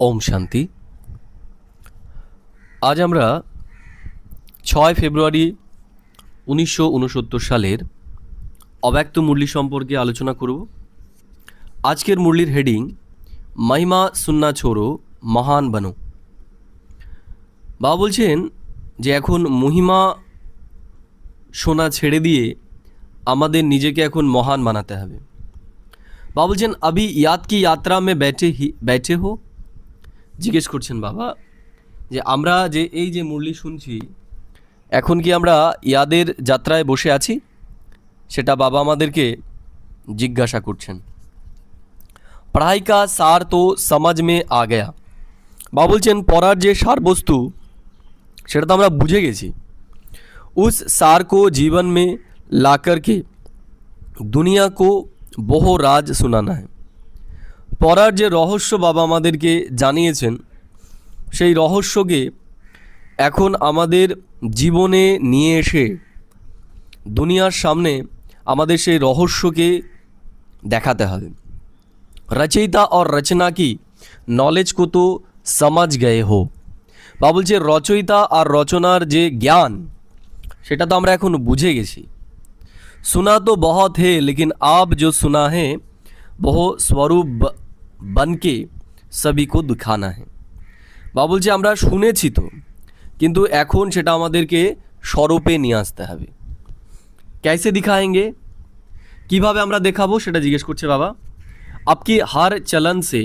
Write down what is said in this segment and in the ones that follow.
ওম শান্তি। আজ আমরা 6 ফেব্রুয়ারি 1969 সালের অব্যক্ত মুরলি সম্পর্কে আলোচনা করব। আজকের মুরলির হেডিং মহিমা সুন্না ছোড়ো মহান বানো। বাবা বলছেন যে এখন মহিমা শোনা ছেড়ে দিয়ে আমাদের নিজেকে এখন মহান বানাতে হবে। বাবা বলছেন আবি ইয়াদ কি যাত্রা মে बैठे हो। জিজ্ঞেস করছেন বাবা যে আমরা যে এই যে মুরলি শুনছি এখন কি আমরা ইয়াদের যাত্রায় বসে আছি, সেটা বাবা আমাদেরকে জিজ্ঞাসা করছেন। পড়াই কা সার তো সমাজ মে আ গয়া। বাবা বলছেন পড়ার যে সারবস্তু সেটা তো আমরা বুঝে গেছি। उस सार को जीवन में ला कर के दुनिया को বহু রাজ শোনানা है। পড়ার যে রহস্য বাবা আমাদেরকে জানিয়েছেন সেই রহস্যকে এখন আমাদের জীবনে নিয়ে এসে দুনিয়ার সামনে আমাদের সেই রহস্যকে দেখাতে হবে। রচয়িতা और रचना की नॉलेज को तो समझ गए हो। বাবা বলছে রচয়িতা আর রচনার যে জ্ঞান সেটা তো আমরা এখন বুঝে গেছি। सुना तो बहुत है लेकिन आप जो सुना है वह स्वरूप बन के सभी को दिखाना है। বাবা বলছে আমরা শুনেছি তো, কিন্তু এখন সেটা আমাদেরকে স্বরূপে নিয়ে আসতে হবে। कैसे दिखाएंगे, কিভাবে আমরা দেখাবো সেটা জিজ্ঞেস করছে বাবা। आपकी हर चलन से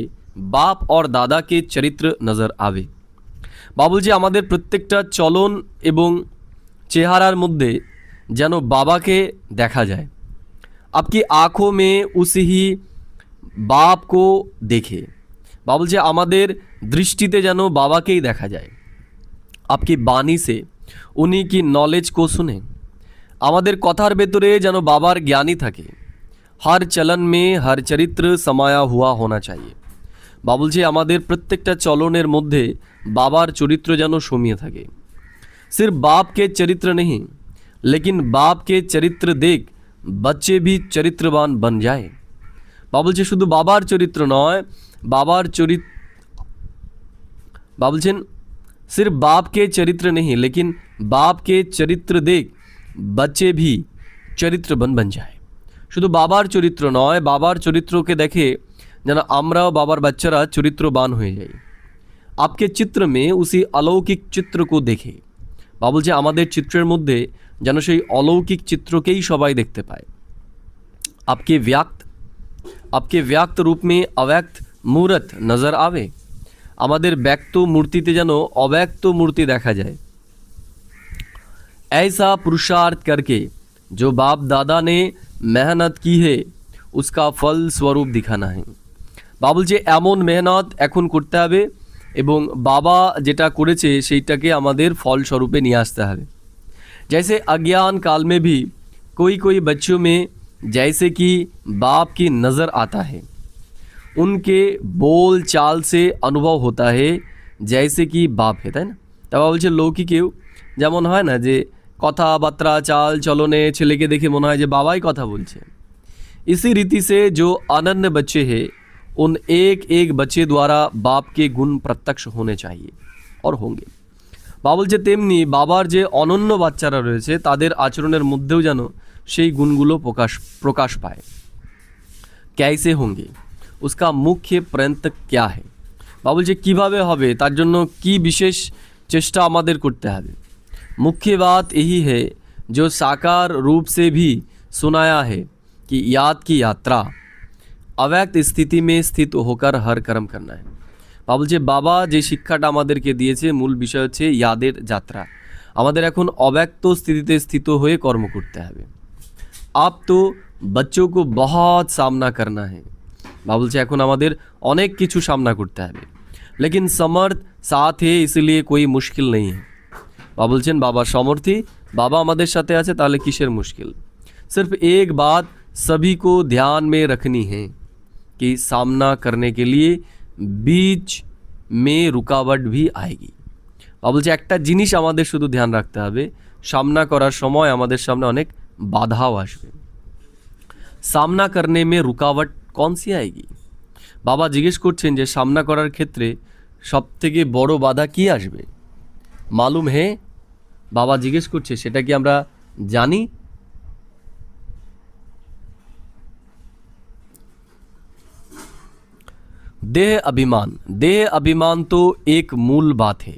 बाप और दादा के चरित्र नज़र आवे। বাবা বলছে আমাদের প্রত্যেকটা চলন এবং চেহারার মধ্যে যেন বাবাকে দেখা যায়। आपकी आँखों में उसी ही बाप को देखे। বাবা বলছে আমাদের দৃষ্টিতে যেন বাবাকেই দেখা যায়। आपकी বাণী से उन्हीं की नॉलेज को सुने। আমাদের কথার ভেতরে যেন বাবার জ্ঞানই থাকে। हर चलन में हर चरित्र समाया हुआ होना चाहिए। বাবা বলছে আমাদের প্রত্যেকটা চলনের মধ্যে বাবার চরিত্র যেন সমিয়ে থাকে। सिर्फ बाप के चरित्र नहीं लेकिन बाप के चरित्र देख बच्चे भी चरित्रवान बन जाए। বাবা বলছে শুধু বাবার চরিত্র নয়, বাবার চরিত্র বাবা বলছেন सिर्फ बाप के चरित्र नहीं लेकिन बाप के चरित्र देख बच्चे भी चरित्रवान बन जाए। শুধু বাবার চরিত্র নয়, বাবার চরিত্রকে দেখে যেন আমরাও বাবার বাচ্চারা চরিত্রবান হয়ে যাই। आपके चित्र में उसी अलौकिक चित्र को देखे। বাবা বলছে আমাদের চিত্রের মধ্যে যেন সেই অলৌকিক চিত্রকেই সবাই দেখতে পায়। आपके व्यक्त रूप में अव्यक्त मूर्त नज़र आवे। আমাদের ব্যক্ত মূর্তিতে যেন অব্যক্ত মূর্তি দেখা যায়। ऐसा पुरुषार्थ करके जो बाप दादा ने मेहनत की है उसका फल स्वरूप दिखाना है। বাবা বলছে এমন মেহনত এখন করতে হবে এবং বাবা যেটা করেছে সেইটাকে আমাদের ফলস্বরূপে নিয়ে আসতে হবে। जैसे अज्ञान काल में भी कोई बच्चों में जैसे कि बाप की नज़र आता है, उनके बोल चाल से अनुभव होता है जैसे कि बाप है, তাই না? তা বাবা বলছে লৌকিকেও যেমন হয় না যে কথাবার্তা চাল চলনে ছেলেকে দেখে মনে হয় যে বাবাই কথা বলছে। इसी रीति से जो अनन्य बच्चे हैं उन एक एक बच्चे द्वारा बाप के गुण प्रत्यक्ष होने चाहिए और होंगे। বাবা বলছে তেমনি বাবার যে অনন্য বাচ্চারা রয়েছে তাদের আচরণের মধ্যেও যেন সেই গুণগুলো প্রকাশ পায়। कैसे होंगे, उसका मुख्य प्रयत्न क्या है। বাবা বলছে কীভাবে হবে তার জন্য কি বিশেষ চেষ্টা আমাদের করতে হবে। मुख्य बात यही है जो साकार रूप से भी सुनाया है कि याद की यात्रा अव्यक्त स्थिति में स्थित होकर हर कर्म करना है। বাবা বলছে বাবা যে শিক্ষাটা আমাদেরকে দিয়েছে মূল বিষয় হচ্ছে ইয়াদের যাত্রা। আমাদের এখন অব্যক্ত স্থিতিতে স্থিত হয়ে কর্ম করতে হবে। आप तो बच्चों को बहुत सामना करना है। বাবা বলছে এখন আমাদের অনেক কিছু সামনা করতে হবে। लेकिन समर्थ साथ है इसलिए कोई मुश्किल नहीं है। বাবা বলছেন বাবার সমর্থী, বাবা আমাদের সাথে আছে, তাহলে কিসের মুশকিল। सिर्फ एक बात सभी को ध्यान में रखनी है कि सामना करने के लिए बीच में रुकावट भी आएगी। বাবা বলছে একটা জিনিস আমাদের শুধু ধ্যান রাখতে হবে, সামনা করার সময় আমাদের সামনে অনেক বাধাও আসবে। सामना करने में रुकावट कौन सी आएगी। বাবা জিজ্ঞেস করছেন যে সামনা করার ক্ষেত্রে সবথেকে বড় বাধা কি আসবে? মালুম হে? বাবা জিজ্ঞেস করছে, সেটা কি আমরা জানি? দেহ অভিমান, দেহ অভিমান তো এক মূল বাত হে।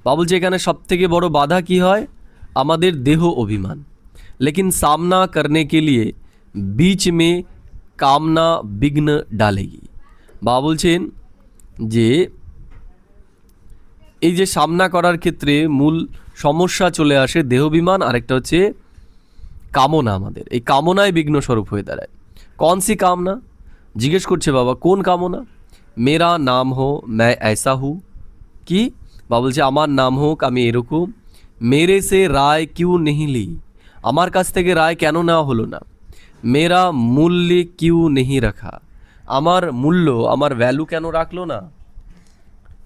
বাবা বলছে এখানে সবথেকে বড় বাধা কি হয়? আমাদের দেহ অভিমান। लेकिन सामना करने के लिए बीच में कामना विघ्न डालेगी। বাবা বলছেন যে এই যে সামনা করার ক্ষেত্রে মূল সমস্যা চলে আসে দেহাভিমান, আরেকটা হচ্ছে কামনা। আমাদের এই কামনায় বিঘ্ন স্বরূপ হয়ে দাঁড়ায়। कौन सी कामना? জিজ্ঞেস করছে বাবা, কোন কামনা? মেরা নাম হো मैं ऐसा हूँ, কি? বাবা বলছে আমার নাম হোক আমি এরকম। মেরে সে রায় কিউ নেহি লি, আমার কাছ থেকে রায় কেন নেওয়া হলো না? মেরা মূল্য কিউ নেহি রাখা, আমার মূল্য আমার ভ্যালু কেন রাখলো না?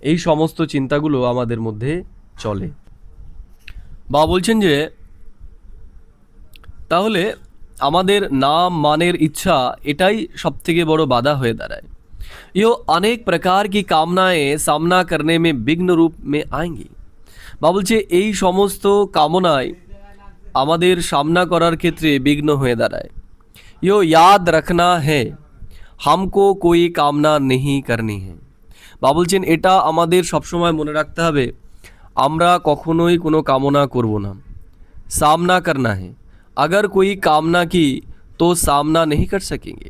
এই সমস্ত চিন্তাগুলো আমাদের মধ্যে চলে। বাবা বলছেন যে তাহলে আমাদের নাম মানের ইচ্ছা এটাই সবথেকে বড় বাধা হয়ে দাঁড়ায়। यो अनेक प्रकार की कामनाएं सामना करने में विघ्न रूप में आएंगी। বাবা বলছে এই সমস্ত কামনায় আমাদের সামনা করার ক্ষেত্রে বিঘ্ন হয়ে দাঁড়ায়। यो याद रखना है हमको कोई कामना नहीं करनी है। বাবা বলছেন এটা আমাদের সবসময় মনে রাখতে হবে, আমরা কখনোই কোনো কামনা করব না। सामना करना है, अगर कोई कामना की तो सामना नहीं कर सकेंगे।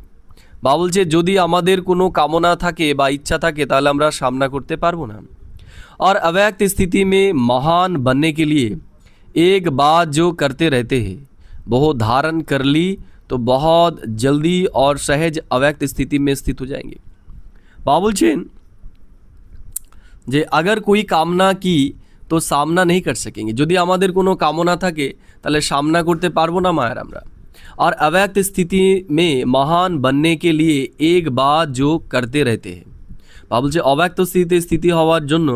বাবা বলছে যদি আমাদের কোনো কামনা থাকে বা ইচ্ছা থাকে তাহলে আমরা সামনা করতে পারবো না। और अव्यक्त स्थिति में महान बनने के लिए एक बात जो करते रहते हैं वो धारण कर ली तो बहुत जल्दी और सहज अव्यक्त स्थिति में स्थित हो जाएंगे। বাবা বলছেন যে अगर कोई कामना की तो सामना नहीं कर सकेंगे, যদি আমাদের কোনো কামনা থাকে তাহলে সামনা করতে পারবো না মায়ের আমরা। और अव्यक्त स्थिति में महान बनने के लिए एक बात जो करते रहते हैं। বাবা বলছে অব্যক্ত স্থিতি হওয়ার জন্য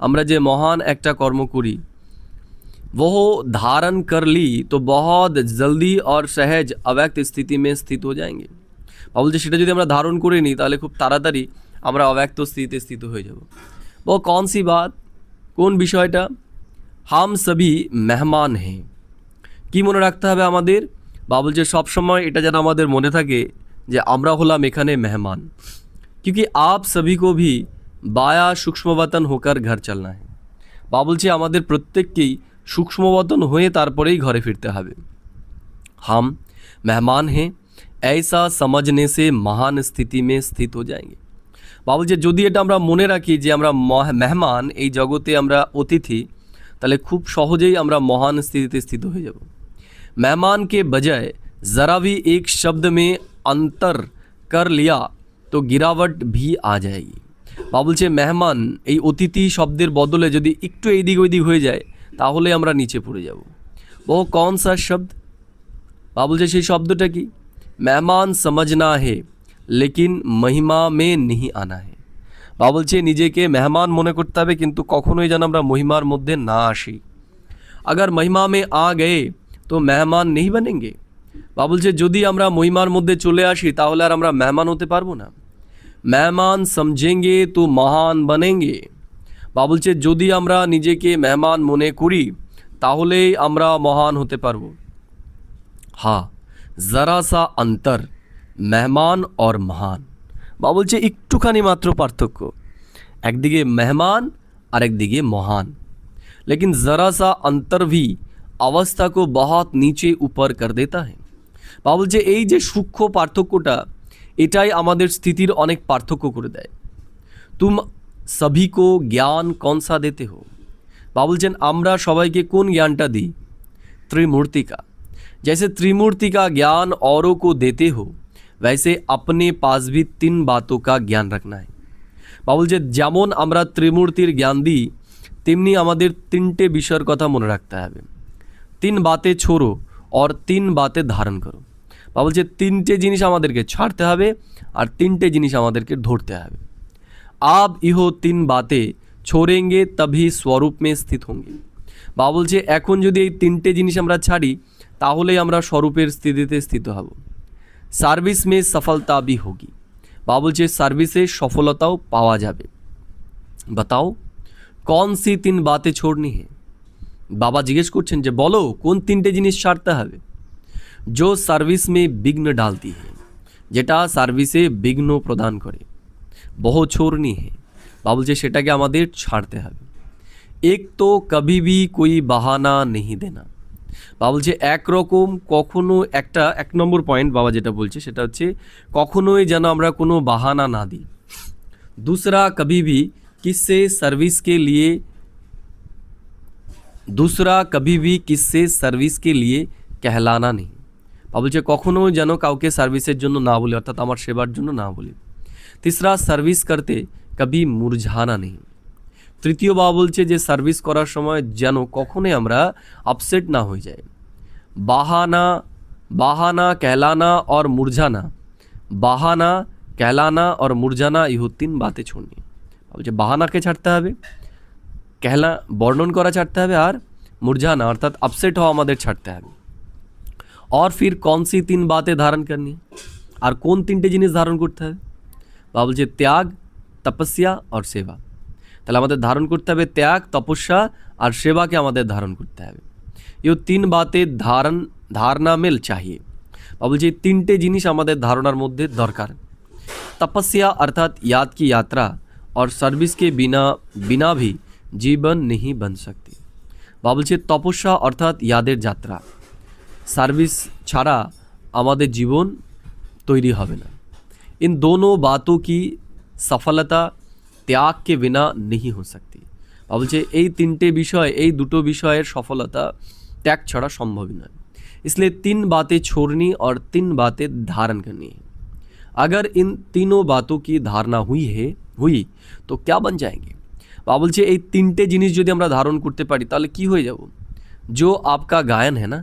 আমরা যে মহান একটা কর্ম করি, वो धारण कर ली तो बहुत जल्दी और सहज अव्यक्त स्थिति में स्थित हो जाएंगे। বাবা বলছে সেটা যদি আমরা ধারণ করে নিই তাহলে খুব তাড়াতাড়ি আমরা অব্যক্ত স্থিতিতে স্থিত হয়ে যাব। वो कौन सी बात? কোন বিষয়টা? हम सभी मेहमान हैं। কি মনে রাখতে হবে আমাদের? বাবা বলছে সবসময় এটা যেন আমাদের মনে থাকে যে আমরা হলাম এখানে মেহমান। क्योंकि आप सभी को भी बाया सूक्ष्मवतन होकर घर चलना है। বাবা বলছে আমাদের প্রত্যেককেই सूक्ष्मवतन হয়ে তারপরেই ঘরে ফিরতে হবে। हम मेहमान हैं ऐसा समझने से महान स्थिति में स्थित हो जाएंगे। বাবা বলছে যদি এটা আমরা মনে রাখি যে আমরা মেহমান, এই জগতে আমরা অতিথি, তাহলে খুব সহজেই আমরা মহান স্থিতিতে স্থিত হয়ে যাব। मेहमान के बजाय ज़रा भी एक शब्द में अंतर कर लिया तो गिरावट भी आ जाएगी। বাবা বলছে মেহমান এই অতিথি শব্দের বদলে যদি একটু এইদিক ওইদিক হয়ে যায় তাহলে আমরা নিচে পড়ে যাব। वो कौन सा शब्द? বাবা বলছে সেই শব্দটা কি? मेहमान समझना है लेकिन महिमा में नहीं आना है। বাবা বলছে নিজেকে মেহমান মনে করতে হবে কিন্তু কখনোই যেন আমরা মহিমার মধ্যে না আসি। अगर महिमा में आ गए তো মেহমান নেই বানেঙ্গে। বাবা বলছে যদি আমরা মহিমার মধ্যে চলে আসি তাহলে আর আমরা মেহমান হতে পারবো না। মেহমান সমঝেঙ্গে তো মহান বানেঙ্গে। বাবা বলছে যদি আমরা নিজেকে মেহমান মনে করি তাহলেই আমরা মহান হতে পারবো। হ্যাঁ, জরা সা অন্তর মেহমান और মহান। বাবা বলছে একটুখানি মাত্র পার্থক্য, একদিকে মেহমান আর একদিকে মহান। लेकिन ज़रा सा अंतर भी अवस्था को बहुत नीचे ऊपर कर देता है। বাবা বলছে এই যে সূক্ষ্ম পার্থক্যটা এটাই আমাদের স্থিতির অনেক পার্থক্য করে দেয়। तुम सभी को ज्ञान कौन सा देते हो? বাবা বলছেন আমরা সবাইকে কোন জ্ঞানটা দিই? त्रिमूर्ति का। जैसे त्रिमूर्ति का ज्ञान औरों को देते हो वैसे अपने पास भी 3 बातों का ज्ञान रखना है। বাবা বলছে যেমন আমরা ত্রিমূর্তির জ্ঞান দিই তেমনি আমাদের 3টে বিষয়ের কথা মনে রাখতে হবে। 3 बातें छोड़ो और 3 बातें धारण करो। বাবা বলছে 3টে জিনিস আমাদেরকে ছাড়তে হবে আর 3টে জিনিস আমাদেরকে ধরতে হবে। आप इहो 3 बातें छोड़ेंगे तभी स्वरूप में स्थित होंगे। বাবা বলছে এখন যদি এই 3টে জিনিস আমরা ছাড়ি তাহলেই আমরা স্বরূপের স্থিতিতে স্থিত হব। সার্ভিস में सफलता भी होगी। বাবা বলছে সার্ভিসে সফলতাও পাওয়া যাবে। बताओ कौन सी 3 बातें छोड़नी है। বাবা জিজ্ঞেস করছেন যে বলো কোন 3টে জিনিস ছাড়তে হবে। जो সার্ভিস में বিঘ্ন डालती है, যেটা সার্ভিসে বিঘ্ন প্রদান করে। বহু छोड़नी है, বাবা বলছে সেটাকে আমাদের ছাড়তে হবে। एक तो कभी भी कोई बहाना नहीं देना, বাবা বলছে একরকম কখনো একটা 1 নম্বর পয়েন্ট বাবা যেটা বলছে সেটা হচ্ছে কখনোই যেন আমরা কোনো বাহানা না দিই। दूसरा कभी भी किससे सर्विस के लिए दूसरा कभी भी किससे सर्विस के लिए कहलाना नहीं, বাবা বলছে কখনো যেন কাউকে সার্ভিসের জন্য না বলি, অর্থাৎ আমার সেবার জন্য না বলি। तीसरा सर्विस करते कभी मुरझाना नहीं, তৃতীয় বাবা বলছে যে সার্ভিস করার সময় যেন কখনোই আমরা আপসেট না হয়ে যাই। বাহানা বাহানা कहलाना और मुरझाना, বাহানা कहलाना और मुरझाना ইহু 3 বাতে छोड़नी। বলছে বাহানাকে ছাড়তে হবে, कहला বর্ণন করা ছাড়তে হবে, আর मुरझाना অর্থাৎ আপসেট হওয়া আমাদের ছাড়তে হবে। और फिर कौन सी 3 बातें धारण करनी है, আর কোন 3টে জিনিস ধারণ করতে হবে। বাবা বলছে ত্যাগ, তপস্যা আর সেবা। তাহলে আমাদের ধারণ করতে হবে ত্যাগ, তপস্যা আর সেবাকে আমাদের ধারণ করতে হবে। ये 3 बातें धारणा में चाहिए। বাবা বলছে এই 3টে জিনিস আমাদের ধারণার মধ্যে দরকার। तपस्या अर्थात याद की यात्रा और सर्विस के बिना भी जीवन नहीं बन सकती। বাবা বলছে তপস্যা অর্থাৎ यादेर যাত্রা, সার্ভিস ছাড়া আমাদের জীবন তৈরি হবে না। इन दोनों बातों की सफलता त्याग के बिना नहीं हो सकती। বাবা বলছে এই 3টে বিষয়, এই দুটো বিষয়ের সফলতা ত্যাগ ছাড়া সম্ভবই নয়। इसलिए 3 बातें छोड़नी और 3 बातें धारण करनी है। अगर इन तीनों बातों की धारणा हुई तो क्या बन जाएंगे। বাবা বলছে এই 3টে জিনিস যদি আমরা ধারণ করতে পারি তাহলে কি হয়ে যাব। जो आपका गायन है ना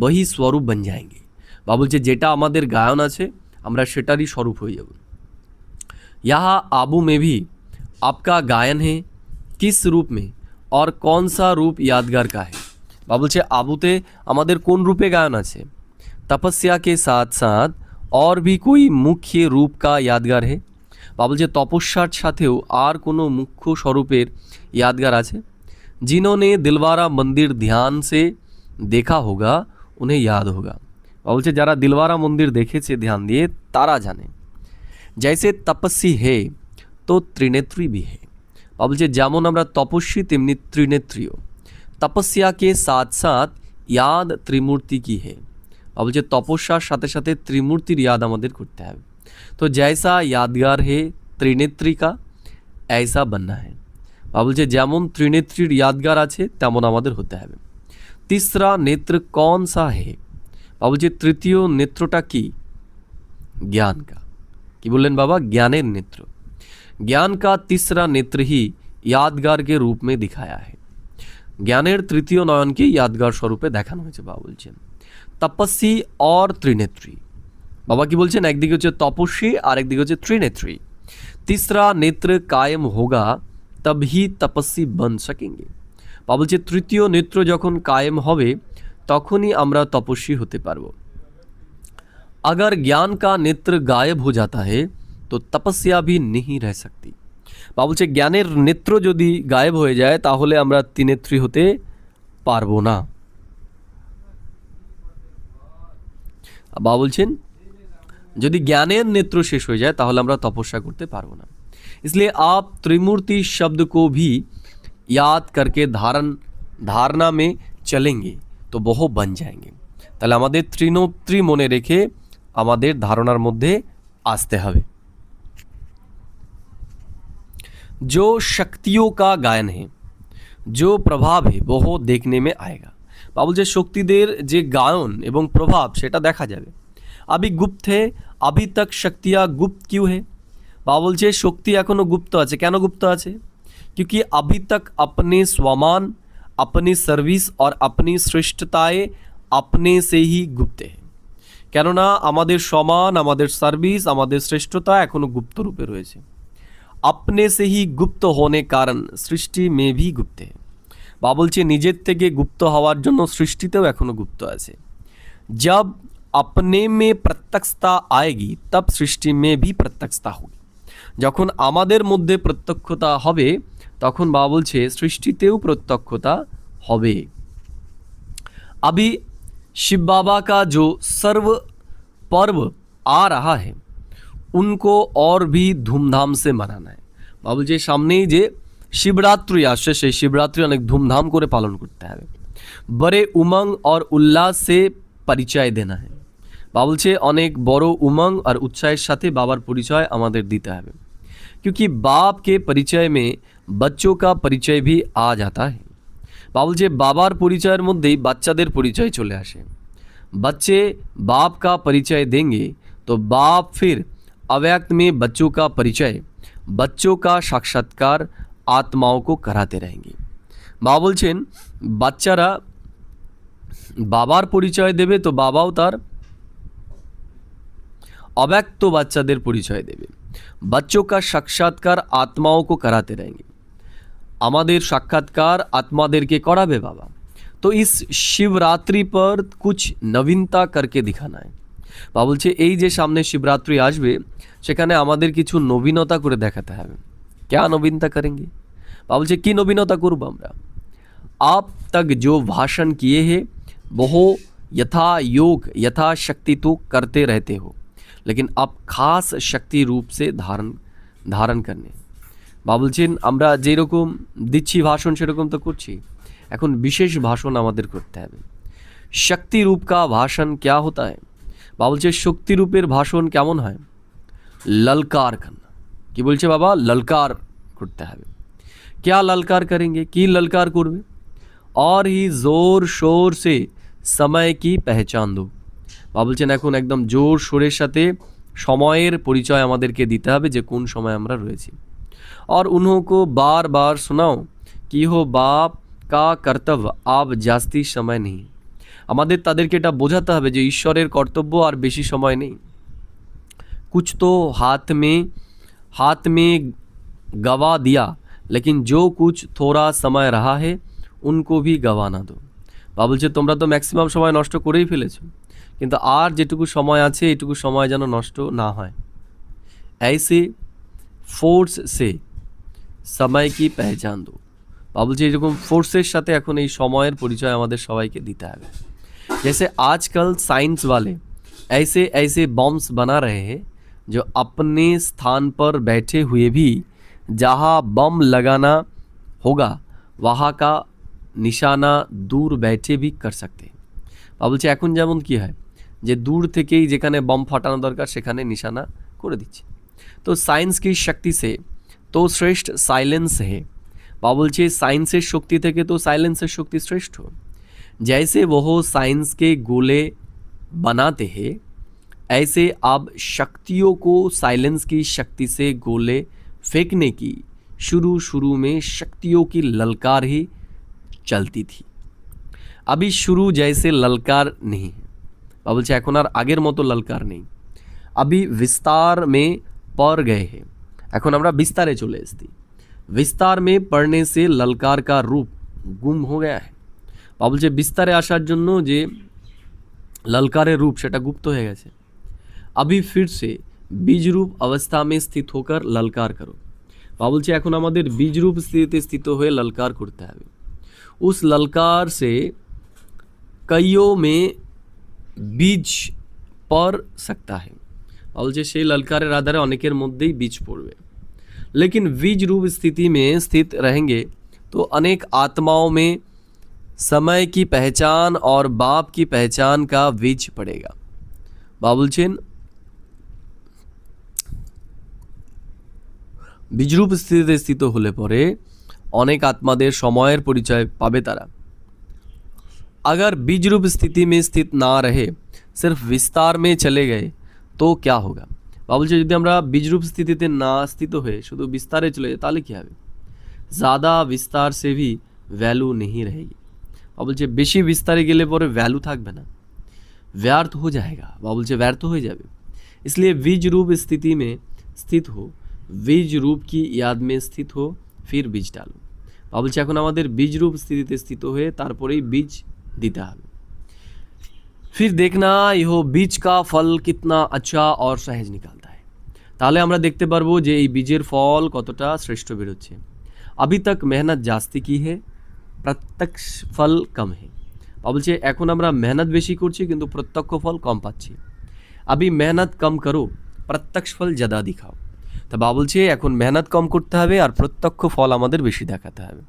वही स्वरूप बन जाएंगे। বাবা বলছে যেটা আমাদের গায়ন আছে আমরা সেটারই স্বরূপ হয়ে যাব। यहाँ आबू में भी आपका गायन है, किस रूप में और कौन सा रूप यादगार का है। বাবা বলছে আবুতে আমাদের কোন রূপে গায়ন আছে। तपस्या के साथ साथ और भी कोई मुख्य रूप का यादगार है। বাবা বলছে তপস্যার সাথেও আর কোনো মুখ্য স্বরূপের यादगार আছে। जिन्होंने दिलवारा मंदिर ध्यान से देखा होगा उन्हें याद होगा। বাবা বলছে যারা দিলওয়ারা মন্দির দেখেছে ধ্যান দিয়ে তারা জানে। जैसे तपस्वी है तो त्रिनेत्री भी है। বাবা বলছে যেমন আমরা তপস্বী তেমনি ত্রিনেত্রীও। तपस्या के साथ साथ याद त्रिमूर्ति की है। বাবা বলছে তপস্যার সাথে সাথে ত্রিমূর্তির याद আমাদের করতে হবে। तो जैसा यादगार है त्रिनेत्री का ऐसा बनना है। বাবা বলছে যেমন ত্রিনেত্রীর यादगार আছে তেমন আমাদের হতে হবে। तीसरा नेत्र कौन सा है। বাবা বলছে তৃতীয় নেত্রটা কি। ज्ञान का। কি বললেন বাবা। ज्ञानेर नेत्र। ज्ञान का तीसरा नेत्र ही यादगार के रूप में दिखाया है। ज्ञानेर तृतीय नयनকে यादगार स्वरूपে দেখানো হয়েছে। বাবা বলছেন তপস্বী और त्रिनेत्री। বাবা কি বলছেন একদিকে হচ্ছে তপস্বী আর একদিকে হচ্ছে त्रिनेत्री। तीसरा नेत्र कायम होगा तब ही तपस्वी बन सकेंगे। বাবা বলছে তৃতীয় নেত্র যখন কায়েম হবে তখনই আমরা তপস্বী হতে পারবো। अगर ज्ञान का नेत्र गायब हो जाता है तो तपस्या भी नहीं रह सकती। বাবা বলছে জ্ঞানের নেত্র যদি গায়েব হয়ে যায় তাহলে আমরা ত্রিনেত্রী হতে পারবো না। বাবা বলছেন যদি জ্ঞানের নেত্র শেষ হয়ে যায় তাহলে আমরা তপস্যা করতে পারবো না। इसलिए आप त्रिमूर्ति शब्द को भी याद करके धारणा में चलेंगे तो বহু बन जाएंगे। তাহলে আমাদের ত্রিনেত্রী মনে রেখে আমাদের ধারণার মধ্যে আসতে হবে। जो शक्तियों का गायन है जो प्रभाव है वह देखने में आएगा। বাবা বলছে শক্তিদের যে গায়ন এবং প্রভাব সেটা দেখা যাবে। अभी गुप्त है, अभी तक शक्तियाँ गुप्त क्यों है। বাবা বলছে শক্তি এখনো গুপ্ত আছে। কেন গুপ্ত আছে। क्योंकि अभी तक अपने स्वमान, अपनी सर्विस और अपनी श्रेष्ठताएं अपने से ही गुप्त है। কেননা আমাদের সমান, আমাদের সার্ভিস, আমাদের শ্রেষ্ঠতা এখনো গুপ্ত রূপে রয়েছে। अपने से ही गुप्त होने कारण सृष्टि में भी गुप्त है। বাবা বলছে নিজের থেকে গুপ্ত হওয়ার জন্য সৃষ্টিতেও এখনো গুপ্ত আছে। जब अपने में प्रत्यक्षता आएगी तब सृष्टि में भी प्रत्यक्षता होगी। যখন আমাদের মধ্যে প্রত্যক্ষতা হবে তখন বাবা বলছে সৃষ্টিতেও প্রত্যক্ষতা হবে। अभी शिव बाबा का जो सर्व पर्व आ रहा है उनको और भी धूमधाम से मनाना है। বাবা বলছে সামনেই যে শিবরাত্রি আসছে সেই শিবরাত্রি অনেক ধুমধাম করে পালন করতে হবে। बड़े उमंग और उल्लास से परिचय देना है। বাবা বলছে অনেক বড় উমंग और उत्साहेर সাথে বাবার পরিচয় আমাদের দিতে হবে, क्योंकि बाप के परिचय में बच्चों का परिचय भी आ जाता है। বাবা বলছে বাবার পরিচয়ের মধ্যেই বাচ্চাদের পরিচয় চলে আসে। बच्चे बाप का परिचय देंगे तो बाप फिर अव्यक्त में बच्चों का परिचय, बच्चों का साक्षात्कार आत्माओं को कराते रहेंगे। বাবা বলছেন বাচ্চারা বাবার পরিচয় দেবে তো বাবাও তার अव्यक्त বাচ্চাদের পরিচয় দেবে। बच्चों का साक्षात्कार आत्माओं को कराते रहेंगे। আমাদের সাক্ষাৎকার আত্মাদেরকে করাবে বাবা। तो इस शिवरात्रि पर कुछ नवीनता करके दिखाना है। বাবা বলছে এই যে সামনে শিবরাত্রি আসবে সেখানে আমাদের কিছু নবীনতা করে দেখাতে হবে। क्या नवीनता करेंगे? বাবা বলছে কি নবীনতা করব আমরা? आप तक जो भाषण किए हैं वो यथा योग यथा शक्ति तो करते रहते हो, लेकिन अब खास शक्ति रूप से धारण करने। বাবা বলছেন আমরা যেরকম দিচ্ছি ভাষণ সেরকম তো করছি, এখন বিশেষ ভাষণ আমাদের করতে হবে। শক্তি রূপ কা ভাষণ क्या होता है? বাবা বলছে শক্তি রূপের ভাষণ কেমন হয়? ললকার करना। কি বলছে বাবা? ললকার করতে হবে। क्या ललकार करेंगे? কি ললকার করবে? और ही जोर शोर से समय की पहचान दो। বাবা বলছেন এখন একদম জোর সোরের সাথে সময়ের পরিচয় আমাদেরকে দিতে হবে যে কোন সময় আমরা রয়েছি। और उन्हों को बार बार सुनाओ कि हो बाप का कर्तव्य अब जास्ती समय नहीं। আমাদের তাদেরকে এটা বোঝাতে হবে যে ঈশ্বরের কর্তব্য আর বেশি সময় নেই। कुछ तो हाथ में गवा दिया, लेकिन जो कुछ थोड़ा समय रहा है उनको भी गवाना दो। বাবা বলছে তোমরা তো ম্যাক্সিমাম সময় নষ্ট করেই ফেলেছো, কিন্তু আর যেটুকু সময় আছে এইটুকু সময় যেন নষ্ট না হয়। ऐसे फोर्स से समय की पहचान दो। বাবা বলছে এরকম ফোর্সের সাথে এখন এই সময়ের পরিচয় আমাদের সবাইকে দিতে হবে। जैसे आजकल साइंस वाले ऐसे ऐसे बॉम्ब्स बना रहे हैं जो अपने स्थान पर बैठे हुए भी जहाँ बम लगाना होगा वहाँ का निशाना दूर बैठे भी कर सकते हैं। বাবা বলছে এখন যেমন কি হয় যে দূর থেকেই যেখানে বম ফাটানো দরকার সেখানে নিশানা করে দিচ্ছে। तो साइंस की शक्ति से तो श्रेष्ठ साइलेंस है। বাবা বলছে সায়েন্সের শক্তি থেকে তো সাইলেন্সের শক্তি শ্রেষ্ঠ। जैसे वह साइंस के गोले बनाते हैं ऐसे अब शक्तियों को साइलेंस की शक्ति से गोले फेंकने की शुरू में शक्तियों की ललकार ही चलती थी। अभी शुरू जैसे ललकार नहीं है। বাবা বলছে এখন আর আগের মতো ললকার নেই। अभी विस्तार में पड़ गए हैं, এখন আমরা বিস্তারে চলে এসেছি। विस्तार में पड़ने से ललकार का रूप गुम हो गया है। বাবা বলছে বিস্তারে আসার জন্য যে ললকারের রূপ সেটা গুপ্ত হয়ে গেছে। अभी फिर से बीज रूप अवस्था में स्थित होकर ललकार करो। বাবা বলছে এখন আমাদের বীজ রূপ স্থিতিতে স্থিত হয়ে ললকার করতে হবে। उस ललकार से कईयों में बीज पड़ सकता है। বাবা বলছে সেই ললকারের আধারে অনেকের মধ্যেই বীজ পড়বে। लेकिन बीज रूप स्थिति में स्थित रहेंगे तो अनेक आत्माओं में समय की पहचान और बाप की पहचान का बीज पड़ेगा। বাবা বলছেন বীজরূপ স্থিতিতে স্থিত হলে পরে অনেক আত্মাদের সময়ের পরিচয় পাবে তারা। अगर बीज रूप स्थिति में स्थित ना रहे सिर्फ विस्तार में चले गए तो क्या होगा? বাবা বলছে যদি আমরা বীজরূপ স্থিতিতে না স্থিত হয়ে শুধু বিস্তারে চলে যাই তাহলে কী হবে? ज़्यादा विस्तार से भी वैल्यू नहीं रहेगी। বাবা বলছে বেশি বিস্তারে গেলে পরে ভ্যালু থাকবে না, व्यर्थ हो जाएगा। বাবা বলছে ব্যর্থ হয়ে যাবে। इसलिए बीज रूप स्थिति में स्थित हो, बीज रूप की याद में स्थित हो, फिर बीज डालो। বাবা বলছে এখন আমাদের বীজ রূপ স্থিতিতে স্থিত হয়ে তারপরেই বীজ দিতে হবে। फिर देखना यह बीज का फल कितना अच्छा और सहज निकलता है। তাহলে আমরা দেখতে পারবো যে এই বীজের ফল কতটা শ্রেষ্ঠ বেরোচ্ছে। अभी तक मेहनत जास्ती की है, प्रत्यक्ष फल कम है। বাবা বলছে এখন আমরা মেহনত বেশি করছি কিন্তু প্রত্যক্ষ ফল কম পাচ্ছি। अभी मेहनत कम करो, प्रत्यक्ष फल ज़्यादा दिखाओ। তো বাবা বলছে এখন মেহনত কম করতে হবে আর প্রত্যক্ষ ফল আমাদের বেশি দেখাতে হবে।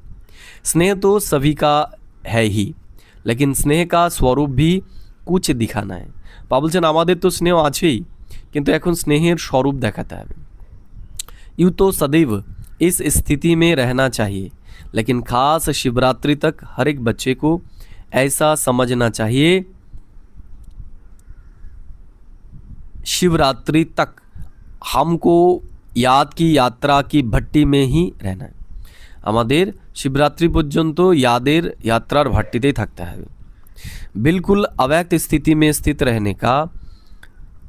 स्नेह तो सभी का है ही, लेकिन स्नेह का स्वरूप भी कुछ दिखाना है। বাবা বলছেন আমাদের তো স্নেহ আছেই, কিন্তু এখন স্নেহের স্বরূপ দেখাতে হবে। यूँ तो सदैव इस स्थिति में रहना चाहिए, लेकिन खास शिवरात्रि तक हर एक बच्चे को ऐसा समझना चाहिए, शिवरात्रि तक हमको याद की यात्रा की भट्टी में ही रहना है। আমাদের শিবরাত্রি পর্যন্ত यादेर यात्रार ভাট্টিতেই থাকতে হবে। बिल्कुल अव्यक्त स्थिति में स्थित रहने का,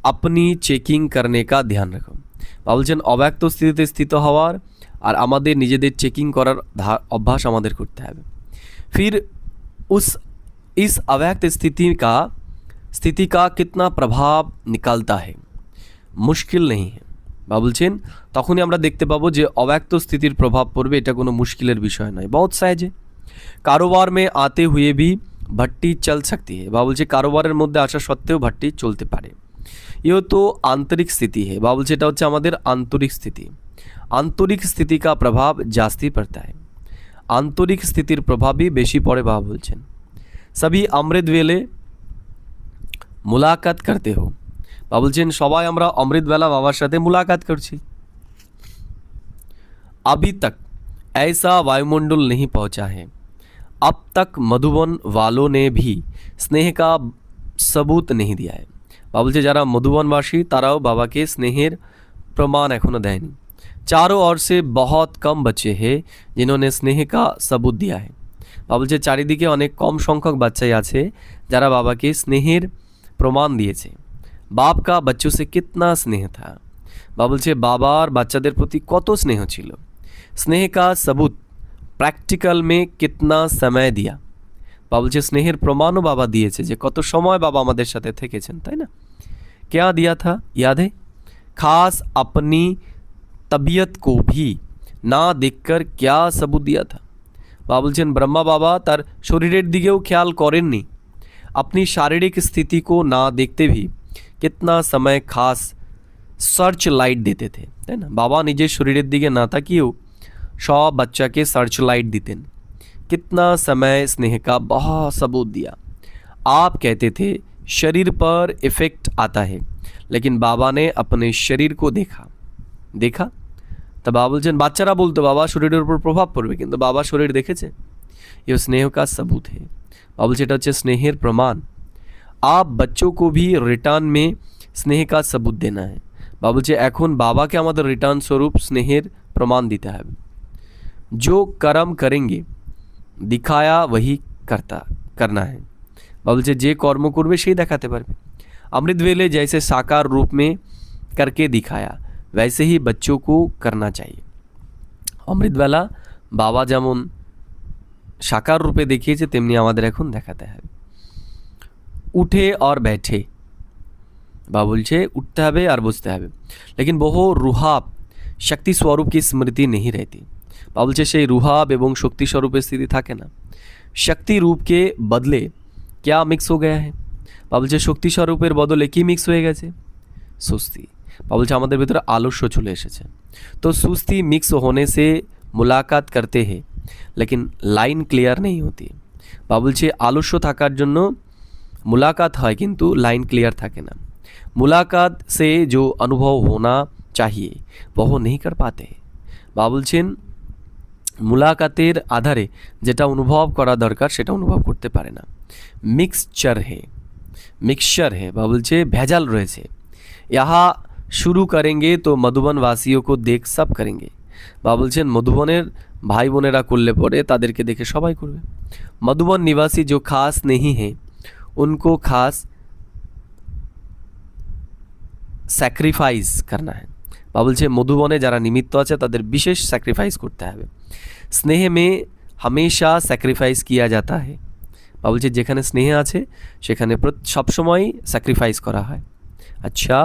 अपनी चेकिंग करने का ध्यान रखो। বাবা বলছেন অব্যক্ত স্থিতিতে স্থিত হওয়ার আর আমাদের নিজেদের চেকিং করার অভ্যাস আমাদের করতে হবে। फिर इस अव्यक्त स्थिति का कितना प्रभाव निकलता है, मुश्किल नहीं है। বাবা বলছেন তখনই আমরা দেখতে পাবো যে অব্যক্ত স্থিতির প্রভাব পড়বে, এটা কোনো মুশকিলের বিষয় নয়, बहुत सहज है। कारोबार में आते हुए भी भट्टी चल सकती है। বাবা বলছে কারোবারের মধ্যে আসা সত্ত্বেও ভাট্টি চলতে পারে। ये तो आंतरिक स्थिति है। বাবা বলছে এটা হচ্ছে আমাদের आंतरिक स्थिति। आंतरिक स्थिति का प्रभाव जास्ती पड़ता है, आंतरिक स्थितिर प्रभाव भी बेशी पड़े। बाबा बोलছেন सभी अमृत वेले मुलाकात करते हो। বাবা বলছেন সবাই আমরা অমৃতবেলা বাবার সাথে মুলাকাত করছি। अभी तक ऐसा वायुमंडल नहीं पहुंचा है, अब तक मधुबन वालों ने भी स्नेह का सबूत नहीं दिया है। বাবা বলছে যারা মধুবনবাসী তারাও বাবাকে স্নেহের প্রমাণ এখনও দেয়নি। चारों ओर से बहुत कम बच्चे हैं जिन्होंने स्नेह का सबूत दिया है। বাবা বলছে চারিদিকে অনেক কম সংখ্যক বাচ্চাই আছে যারা বাবাকে স্নেহের প্রমাণ দিয়েছে। बाप का बच्चों से कितना स्नेह था। বাবা বলছে বাবার বাচ্চাদের প্রতি কত স্নেহ ছিল। स्नेह का सबूत प्रैक्टिकल में कितना समय दिया। বাবা বলছে স্নেহের প্রমাণও বাবা দিয়েছে যে কত সময় বাবা আমাদের সাথে থেকেছেন, তাই না? क्या दिया था याद है? खास अपनी तबीयत को भी ना देखकर क्या सबूत दिया था। বাবা বলছেন ব্রহ্মা বাবা তার শরীরের দিকেও খেয়াল করেননি, अपनी शारीरिक स्थिति को ना देखते भी कितना समय खास সার্চ লাইট দিতে थे, তাই না? বাবা নিজের শরীরের দিকে না তাকিয়েও সব বাচ্চাকে সার্চ লাইট দিতেন। कितना समय स्नेह का बहुत सबूत दिया। आप कहते थे शरीर पर इफेक्ट आता है, लेकिन बाबा ने अपने शरीर को देखा। तो बाबा बोलছেন বাচ্চারা বলতো বাবা শরীরের উপর প্রভাব পড়বে, কিন্তু বাবা শরীর দেখেছে। ये स्नेह का सबूत है। बाबा বলছে এটা হচ্ছে স্নেহের প্রমাণ। आप बच्चों को भी रिटर्न में स्नेह का सबूत देना है। बाबा বলছে এখন বাবাকে আমাদের রিটার্ন স্বরূপ স্নেহের প্রমাণ দিতে হবে। जो कर्म करेंगे दिखाया वही करना है। बाबा বলছে যে কর্ম করবে সেই দেখাতে পারবে। अमृत वेले जैसे साकार रूप में करके दिखाया वैसे ही बच्चों को करना चाहिए। অমৃতবেলা বাবা যেমন সাকার রূপে দেখিয়েছে তেমনি আমাদের এখন দেখাতে হবে। उठे और बैठे। बाबा बोलছে उठते হবে আর বসতে হবে, लेकिन বহু রুহাব শক্তি স্বরূপ की स्मृति नहीं रहती। बाबा बोलছে সেই রুহাব এবং শক্তি স্বরূপের স্থিতি থাকে না। शक्ति रूप के बदले क्या मिक्स हो गया है। बाबा बोलছে শক্তি স্বরূপের বদলে কি মিক্স হয়ে গেছে? সুস্তি। बाबा बोलছে আমাদের ভিতরে আলস্য চলে এসেছে। तो सुस्ती मिक्स होने से मुलाकात करते हैं, लेकिन लाइन क्लियर नहीं होती। बाबा बोलছে আলস্য থাকার জন্য मुलाकात হয় কিন্তু लाइन क्लियर থাকে না। मुलाकात से जो अनुभव होना चाहिए वह नहीं कर पाते। बाबा बोलছেন मुलाकातेर आधारे যেটা অনুভব করা দরকার সেটা অনুভব করতে পারে না। मिक्सचर है। बाबा बोलছে ভেজাল রয়েছে। यहाँ शुरू करेंगे तो मधुबन वासियों को देख सब करेंगे। बाबा बोलছেন मधुबনের भाई বোনেরা করলে পরে তাদেরকে দেখে সবাই করবে। मधुबन निवासी जो खास नहीं है उनको खास স্যাক্রিফাইস करना है। बाबा बोलছে মধুবনে যারা নিমিত্ত আছে তাদের বিশেষ স্যাক্রিফাইস করতে হবে। स्नेह में हमेशा স্যাক্রিফাইস किया जाता है। बाबा बोलছে যেখানে স্নেহ আছে সেখানে সবসময় স্যাক্রিফাইস করা হয়। अच्छा,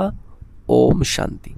ओम शांति।